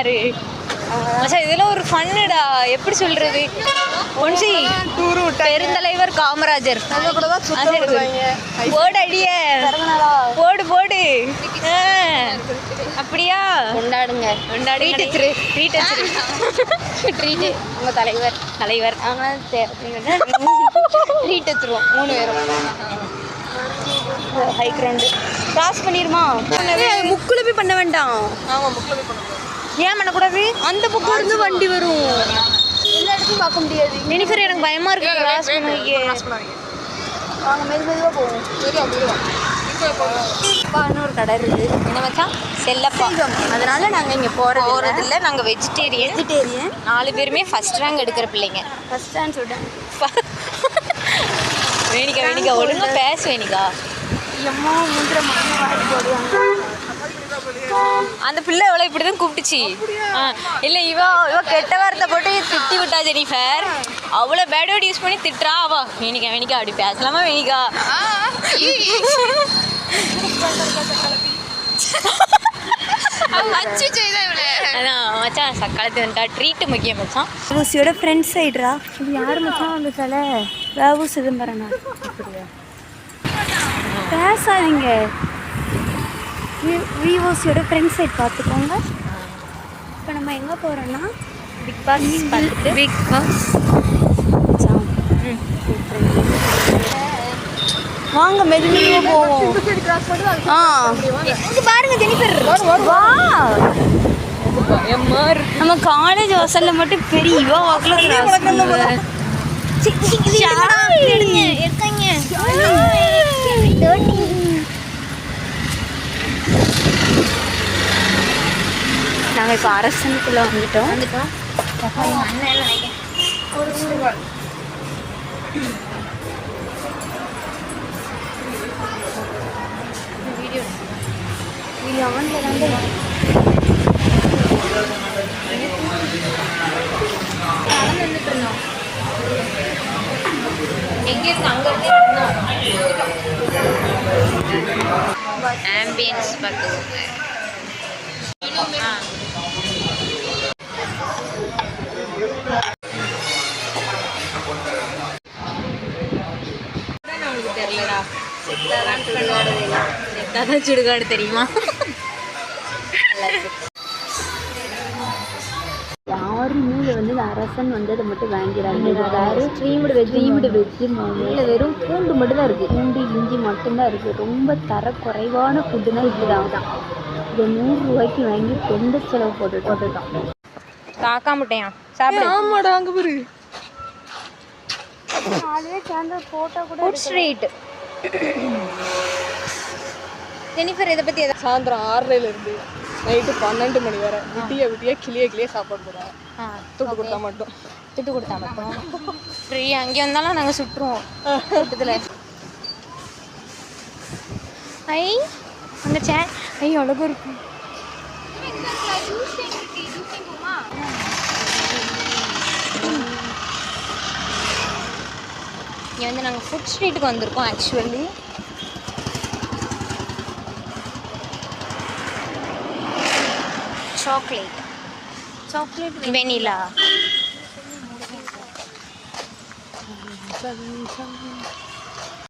யாரு மச்சான் இதெல்லாம் ஒரு ஃபன்னுடா எப்படி சொல்றது ஒன்சி பெருந்தலைவர் காமராஜர் போடு அடிய போடு போடு அப்படியா கொண்டாடுங்க கொண்டாடு ட்ரீட்டு உங்கள் தலைவர் அவங்க ட்ரீட் வச்சுருவோம் 3 பேரும் ஹை கிரவுண்டு கிராஸ் பண்ணிடுமா முக்கில் போய் பண்ண வேண்டாம் ஆமாம் முக்கில் போய் பண்ண ஏன் பண்ணக்கூடாது அந்த பக்கம் இருந்து வண்டி வரும் எல்லா இடத்தையும் பார்க்க முடியாது நினைக்கிற எனக்கு பயமாக இருக்குது கிராஸ் பண்ணி வாங்க மெதுவாக போவோம் இன்னொரு கடை இருக்குது என்ன மச்சான் செல்லப்பா அதனால நாங்கள் இங்கே போகிறதில்ல நாங்கள் வெஜிடேரியன் 4 பேருமே ஃபஸ்ட் ரேங்க் எடுக்கிற பிள்ளைங்க ஃபஸ்ட் ரேங்க் சொல்லிட்டேன் வேணிக்கா ஒழுங்காக பேச வேணிக்கா எம்மா மூன்ற மணி வாடி போடுவாங்க அந்த பிள்ளை எவ்வளோ இப்படி தான் கூப்பிட்டுச்சு இல்லை இவ கெட்ட வார்த்தை போட்டு திட்டி விட்டா ஜெனிஃபர் அவ்வளோ பேட் வேர்ட் யூஸ் பண்ணி திட்டுறா அவா வேணிக்கா அப்படி பேசலாமா வேணிக்கா அதான் மச்சான் சக்காலத்து வந்துட்டா ட்ரீட்டு முக்கியம் மச்சான் ஊசியோட ஃப்ரெண்ட் சைடுரா இது யார் மச்சான் அந்த சிலை வேவு சிதம்பரனா அப்படியா பேசாதீங்க விவோஸியோட ஃப்ரெண்ட் சைட் பார்த்துக்கோங்க இப்போ நம்ம எங்கே போகிறோன்னா பிக் பாஸ் வாங்க மெதுவாக போவோம் இங்கே பாருங்க ஜெனிஃபர் வா நம்ம காலேஜ் வாசலில் மட்டும் பெரிய இவா வாக்கில் நாங்கள் இப்போ அரசனுக்குள்ளே வந்துட்டோம் வீடியோ அவனில் வந்து வந்துட்டு இருந்தோம் எங்கே அங்கே ஆம்பியன்ஸ் பார்த்துக்கோங்க தெரியலடா செட்டாதான் சுடுகாடு தெரியுமா யாருமே வந்து இந்த அரசன் வந்து அதை மட்டும் வாங்கிறாங்க வேறு ஸ்ட்ரீம்டு வெஜ்ஜு இல்லை வெறும் பூண்டு மட்டும்தான் இருக்குது பூண்டு இஞ்சி மட்டும்தான் இருக்குது ரொம்ப தரக்குறைவான ஃபுட்டுனா இதுதான் இதை 100 ரூபாய்க்கு வாங்கி எந்த செலவு போட்டுட்டோம் காக்கா முட்டையா சாப்பிடு ஆமாடா அங்கே பாரு ஃபுட் ஸ்ட்ரீட் ஜெனிஃபர் இதை பற்றி எதாவது சாயந்தரம் 6:30 நைட்டு 12 மணி வரை விட்டியா கிளியே சாப்பாடு போடுறாங்க துட்டு கொடுத்தா மட்டும் ஃப்ரீ அங்கே வந்தாலும் நாங்கள் சுட்டுருவோம் கூட்டத்தில் அங்கே அழகாக இருக்கும் இங்கே வந்து நாங்கள் ஃபுட் ஸ்ட்ரீட்டுக்கு வந்திருக்கோம் ஆக்சுவலி சாக்லேட் வெனிலா